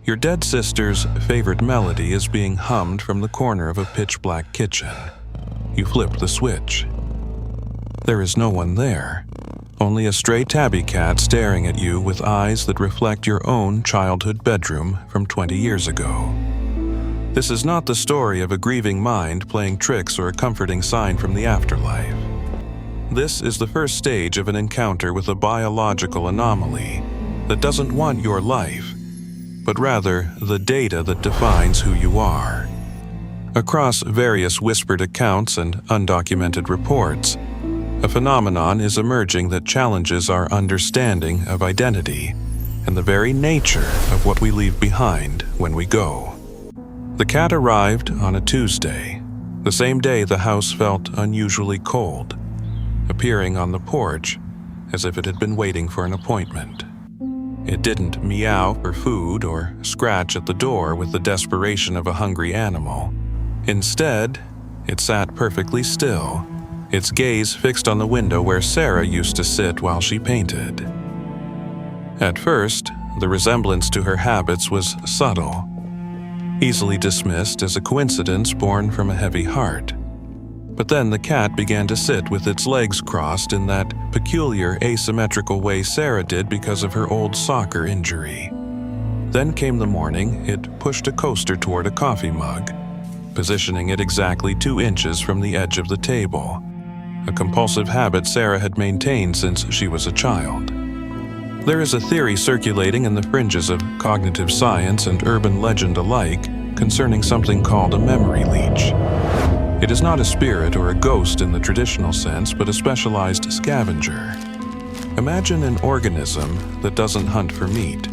Your dead sister's favorite melody is being hummed from the corner of a pitch-black kitchen. You flip the switch. There is no one there, only a stray tabby cat staring at you with eyes that reflect your own childhood bedroom from 20 years ago. This is not the story of a grieving mind playing tricks or a comforting sign from the afterlife. This is the first stage of an encounter with a biological anomaly that doesn't want your life, but rather the data that defines who you are. Across various whispered accounts and undocumented reports, a phenomenon is emerging that challenges our understanding of identity and the very nature of what we leave behind when we go. The cat arrived on a Tuesday, the same day the house felt unusually cold, appearing on the porch as if it had been waiting for an appointment. It didn't meow for food or scratch at the door with the desperation of a hungry animal. Instead, it sat perfectly still, its gaze fixed on the window where Sarah used to sit while she painted. At first, the resemblance to her habits was subtle, easily dismissed as a coincidence born from a heavy heart. But then the cat began to sit with its legs crossed in that peculiar asymmetrical way Sarah did because of her old soccer injury. Then came the morning it pushed a coaster toward a coffee mug, positioning it exactly 2 inches from the edge of the table, a compulsive habit Sarah had maintained since she was a child. There is a theory circulating in the fringes of cognitive science and urban legend alike concerning something called a memory leech. It is not a spirit or a ghost in the traditional sense, but a specialized scavenger. Imagine an organism that doesn't hunt for meat,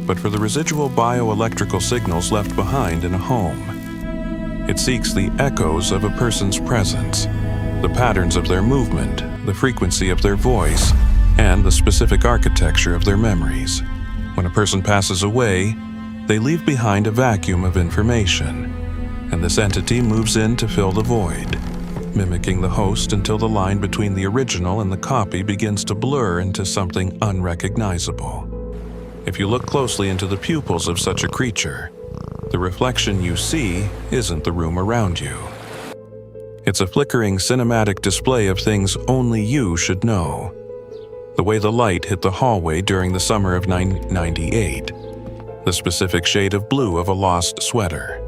but for the residual bioelectrical signals left behind in a home. It seeks the echoes of a person's presence, the patterns of their movement, the frequency of their voice, and the specific architecture of their memories. When a person passes away, they leave behind a vacuum of information, and this entity moves in to fill the void, mimicking the host until the line between the original and the copy begins to blur into something unrecognizable. If you look closely into the pupils of such a creature, the reflection you see isn't the room around you. It's a flickering cinematic display of things only you should know. The way the light hit the hallway during the summer of 1998, the specific shade of blue of a lost sweater.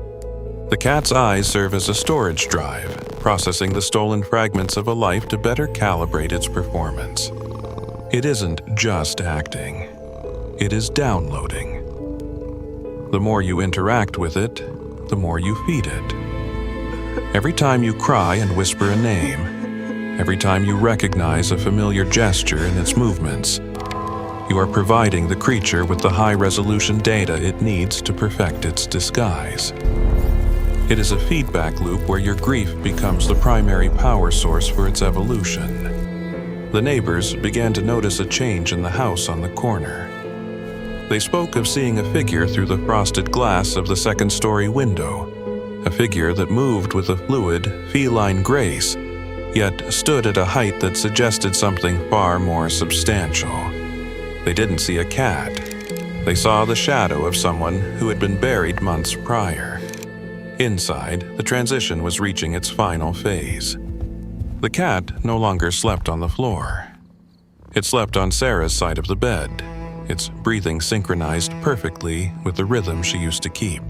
The cat's eyes serve as a storage drive, processing the stolen fragments of a life to better calibrate its performance. It isn't just acting, it is downloading. The more you interact with it, the more you feed it. Every time you cry and whisper a name, every time you recognize a familiar gesture in its movements, you are providing the creature with the high-resolution data it needs to perfect its disguise. It is a feedback loop where your grief becomes the primary power source for its evolution. The neighbors began to notice a change in the house on the corner. They spoke of seeing a figure through the frosted glass of the second-story window, a figure that moved with a fluid, feline grace, yet stood at a height that suggested something far more substantial. They didn't see a cat. They saw the shadow of someone who had been buried months prior. Inside, the transition was reaching its final phase. The cat no longer slept on the floor. It slept on Sarah's side of the bed, its breathing synchronized perfectly with the rhythm she used to keep.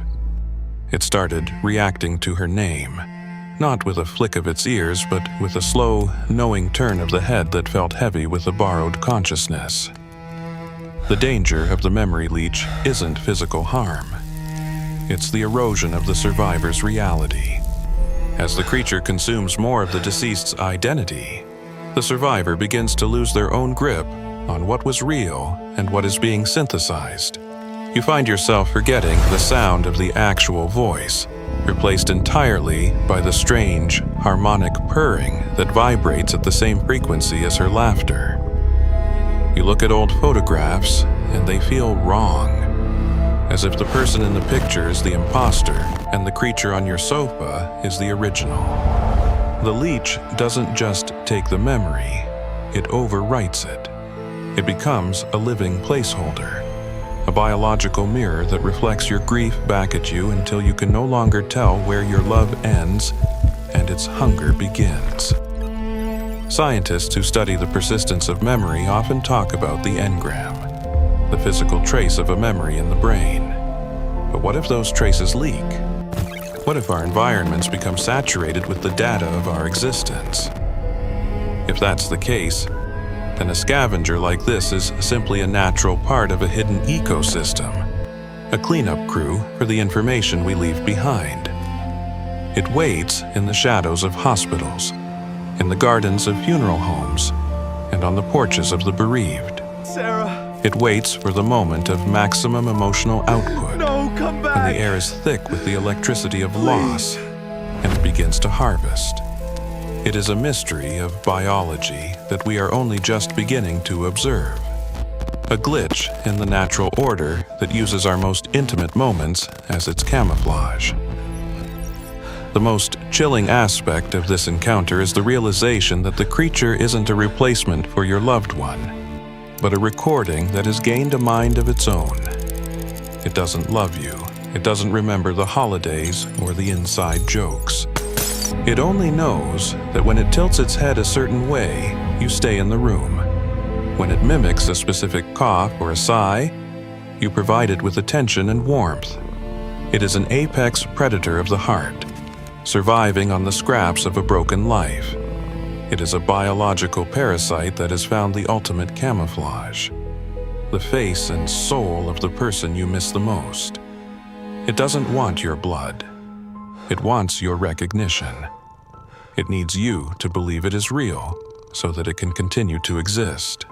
It started reacting to her name, not with a flick of its ears, but with a slow, knowing turn of the head that felt heavy with a borrowed consciousness. The danger of the memory leech isn't physical harm. It's the erosion of the survivor's reality. As the creature consumes more of the deceased's identity, the survivor begins to lose their own grip on what was real and what is being synthesized. You find yourself forgetting the sound of the actual voice, replaced entirely by the strange, harmonic purring that vibrates at the same frequency as her laughter. You look at old photographs, and they feel wrong, as if the person in the picture is the imposter and the creature on your sofa is the original. The leech doesn't just take the memory, it overwrites it. It becomes a living placeholder, a biological mirror that reflects your grief back at you until you can no longer tell where your love ends and its hunger begins. Scientists who study the persistence of memory often talk about the engram, the physical trace of a memory in the brain. But what if those traces leak? What if our environments become saturated with the data of our existence? If that's the case, then a scavenger like this is simply a natural part of a hidden ecosystem, a cleanup crew for the information we leave behind. It waits in the shadows of hospitals, in the gardens of funeral homes, and on the porches of the bereaved. Sarah! It waits for the moment of maximum emotional output. No, come back! And the air is thick with the electricity of loss, and it begins to harvest. It is a mystery of biology that we are only just beginning to observe. A glitch in the natural order that uses our most intimate moments as its camouflage. The most chilling aspect of this encounter is the realization that the creature isn't a replacement for your loved one, but a recording that has gained a mind of its own. It doesn't love you. It doesn't remember the holidays or the inside jokes. It only knows that when it tilts its head a certain way, you stay in the room. When it mimics a specific cough or a sigh, you provide it with attention and warmth. It is an apex predator of the heart, surviving on the scraps of a broken life. It is a biological parasite that has found the ultimate camouflage, the face and soul of the person you miss the most. It doesn't want your blood. It wants your recognition. It needs you to believe it is real so that it can continue to exist.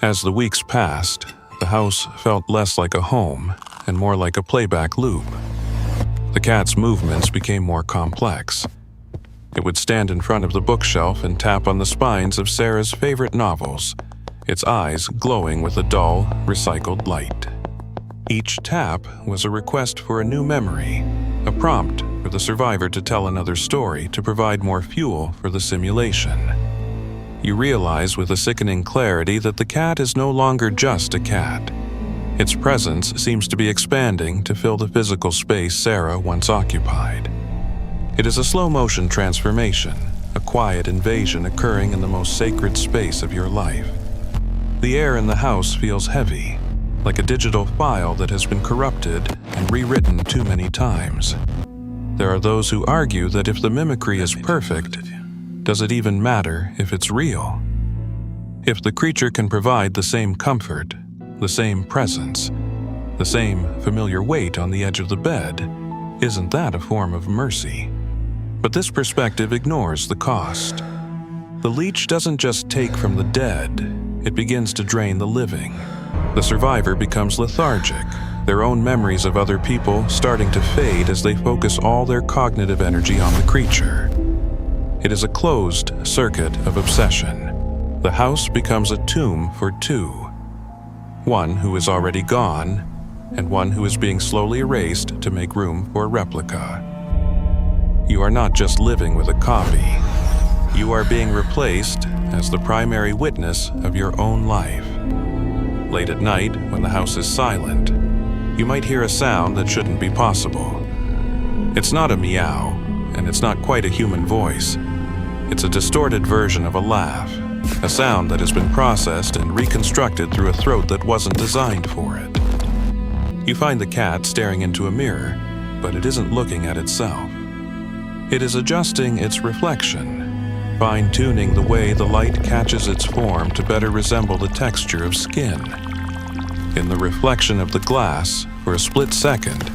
As the weeks passed, the house felt less like a home and more like a playback loop. The cat's movements became more complex. It would stand in front of the bookshelf and tap on the spines of Sarah's favorite novels, its eyes glowing with a dull, recycled light. Each tap was a request for a new memory, a prompt for the survivor to tell another story to provide more fuel for the simulation. You realize with a sickening clarity that the cat is no longer just a cat. Its presence seems to be expanding to fill the physical space Sarah once occupied. It is a slow-motion transformation, a quiet invasion occurring in the most sacred space of your life. The air in the house feels heavy, like a digital file that has been corrupted and rewritten too many times. There are those who argue that if the mimicry is perfect, does it even matter if it's real? If the creature can provide the same comfort, the same presence, the same familiar weight on the edge of the bed, isn't that a form of mercy? But this perspective ignores the cost. The leech doesn't just take from the dead, it begins to drain the living. The survivor becomes lethargic, their own memories of other people starting to fade as they focus all their cognitive energy on the creature. It is a closed circuit of obsession. The house becomes a tomb for two. One who is already gone, and one who is being slowly erased to make room for a replica. You are not just living with a copy. You are being replaced as the primary witness of your own life. Late at night, when the house is silent, you might hear a sound that shouldn't be possible. It's not a meow, and it's not quite a human voice. It's a distorted version of a laugh, a sound that has been processed and reconstructed through a throat that wasn't designed for it. You find the cat staring into a mirror, but it isn't looking at itself. It is adjusting its reflection, fine-tuning the way the light catches its form to better resemble the texture of skin. In the reflection of the glass, for a split second,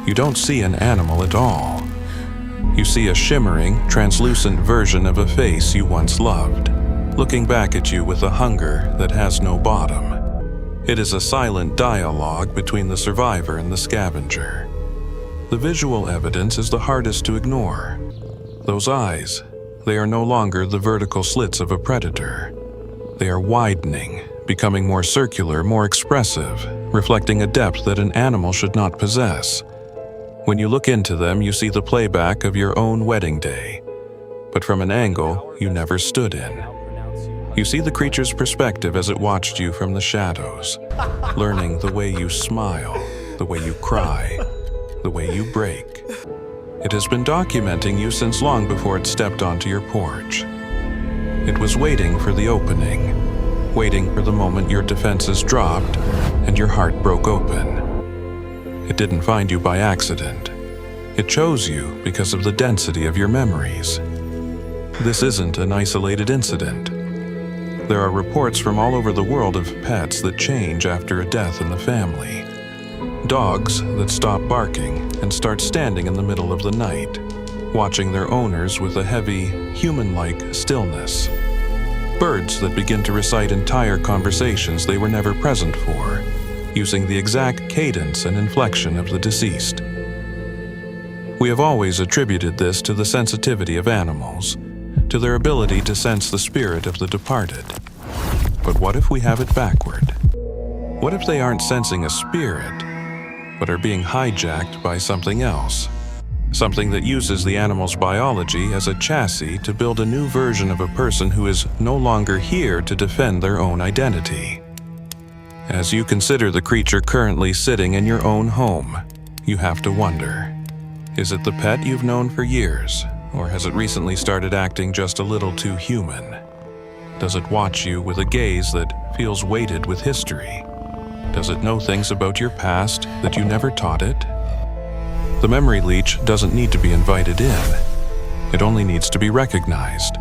you don't see an animal at all. You see a shimmering, translucent version of a face you once loved, looking back at you with a hunger that has no bottom. It is a silent dialogue between the survivor and the scavenger. The visual evidence is the hardest to ignore. Those eyes, they are no longer the vertical slits of a predator. They are widening, becoming more circular, more expressive, reflecting a depth that an animal should not possess. When you look into them, you see the playback of your own wedding day, but from an angle you never stood in. You see the creature's perspective as it watched you from the shadows, learning the way you smile, the way you cry, the way you break. It has been documenting you since long before it stepped onto your porch. It was waiting for the opening, waiting for the moment your defenses dropped and your heart broke open. It didn't find you by accident. It chose you because of the density of your memories. This isn't an isolated incident. There are reports from all over the world of pets that change after a death in the family. Dogs that stop barking and start standing in the middle of the night, watching their owners with a heavy, human-like stillness. Birds that begin to recite entire conversations they were never present for, using the exact cadence and inflection of the deceased. We have always attributed this to the sensitivity of animals, to their ability to sense the spirit of the departed. But what if we have it backward? What if they aren't sensing a spirit, but are being hijacked by something else? Something that uses the animal's biology as a chassis to build a new version of a person who is no longer here to defend their own identity. As you consider the creature currently sitting in your own home, you have to wonder, is it the pet you've known for years, or has it recently started acting just a little too human? Does it watch you with a gaze that feels weighted with history? Does it know things about your past that you never taught it? The memory leech doesn't need to be invited in. It only needs to be recognized.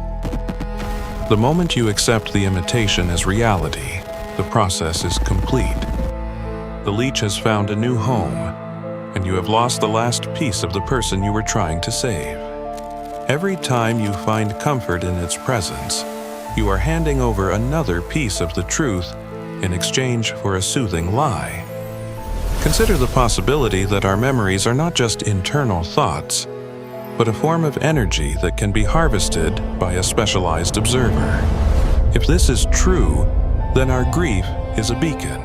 The moment you accept the imitation as reality, the process is complete. The leech has found a new home, and you have lost the last piece of the person you were trying to save. Every time you find comfort in its presence, you are handing over another piece of the truth in exchange for a soothing lie. Consider the possibility that our memories are not just internal thoughts, but a form of energy that can be harvested by a specialized observer. If this is true, then our grief is a beacon,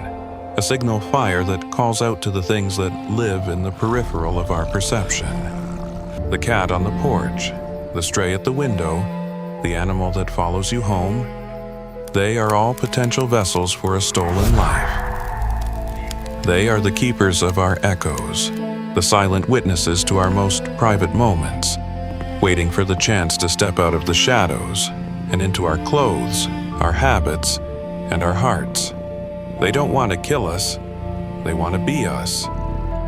a signal fire that calls out to the things that live in the peripheral of our perception. The cat on the porch, the stray at the window, the animal that follows you home, they are all potential vessels for a stolen life. They are the keepers of our echoes, the silent witnesses to our most private moments, waiting for the chance to step out of the shadows and into our clothes, our habits, and our hearts. They don't want to kill us, they want to be us,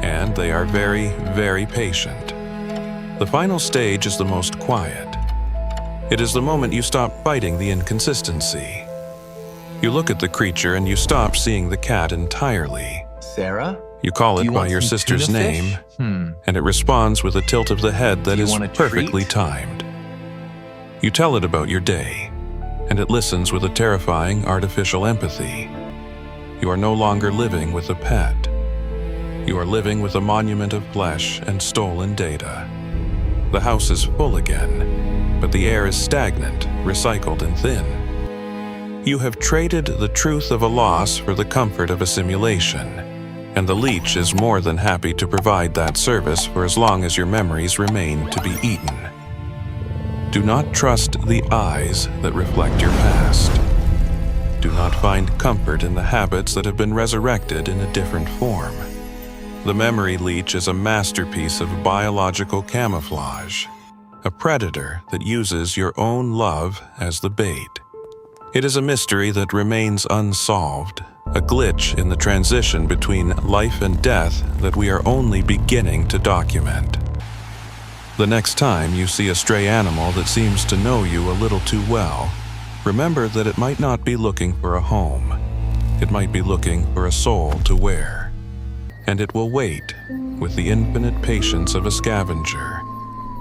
and they are very, very patient. The final stage is the most quiet. It is the moment you stop fighting the inconsistency. You look at the creature and you stop seeing the cat entirely. Sarah? You call it by your sister's name, and it responds with a tilt of the head that is perfectly timed. You tell it about your day, and it listens with a terrifying artificial empathy. You are no longer living with a pet. You are living with a monument of flesh and stolen data. The house is full again, but the air is stagnant, recycled and thin. You have traded the truth of a loss for the comfort of a simulation, and the leech is more than happy to provide that service for as long as your memories remain to be eaten. Do not trust the eyes that reflect your past. Do not find comfort in the habits that have been resurrected in a different form. The memory leech is a masterpiece of biological camouflage, a predator that uses your own love as the bait. It is a mystery that remains unsolved, a glitch in the transition between life and death that we are only beginning to document. The next time you see a stray animal that seems to know you a little too well, remember that it might not be looking for a home. It might be looking for a soul to wear. And it will wait, with the infinite patience of a scavenger,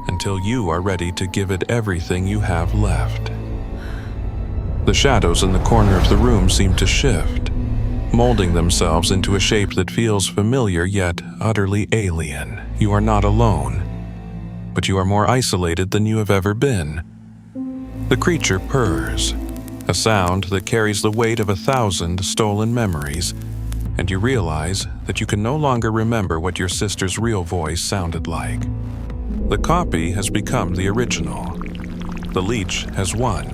until you are ready to give it everything you have left. The shadows in the corner of the room seem to shift, molding themselves into a shape that feels familiar yet utterly alien. You are not alone, but you are more isolated than you have ever been. The creature purrs, a sound that carries the weight of 1,000 stolen memories, and you realize that you can no longer remember what your sister's real voice sounded like. The copy has become the original. The leech has won.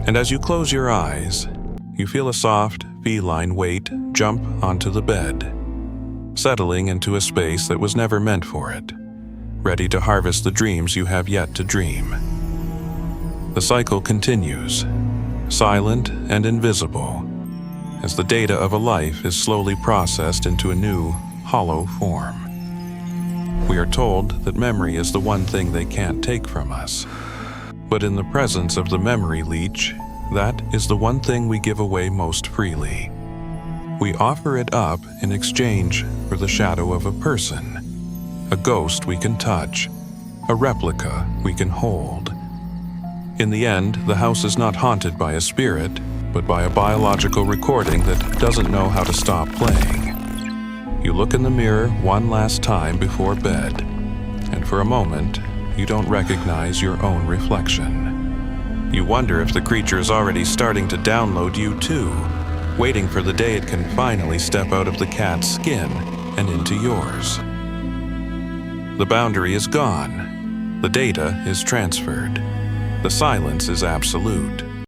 And as you close your eyes, you feel a soft, feline weight jump onto the bed, settling into a space that was never meant for it, ready to harvest the dreams you have yet to dream. The cycle continues, silent and invisible, as the data of a life is slowly processed into a new, hollow form. We are told that memory is the one thing they can't take from us. But in the presence of the memory leech, that is the one thing we give away most freely. We offer it up in exchange for the shadow of a person, a ghost we can touch, a replica we can hold. In the end, the house is not haunted by a spirit, but by a biological recording that doesn't know how to stop playing. You look in the mirror one last time before bed, and for a moment, you don't recognize your own reflection. You wonder if the creature is already starting to download you too, waiting for the day it can finally step out of the cat's skin and into yours. The boundary is gone. The data is transferred. The silence is absolute.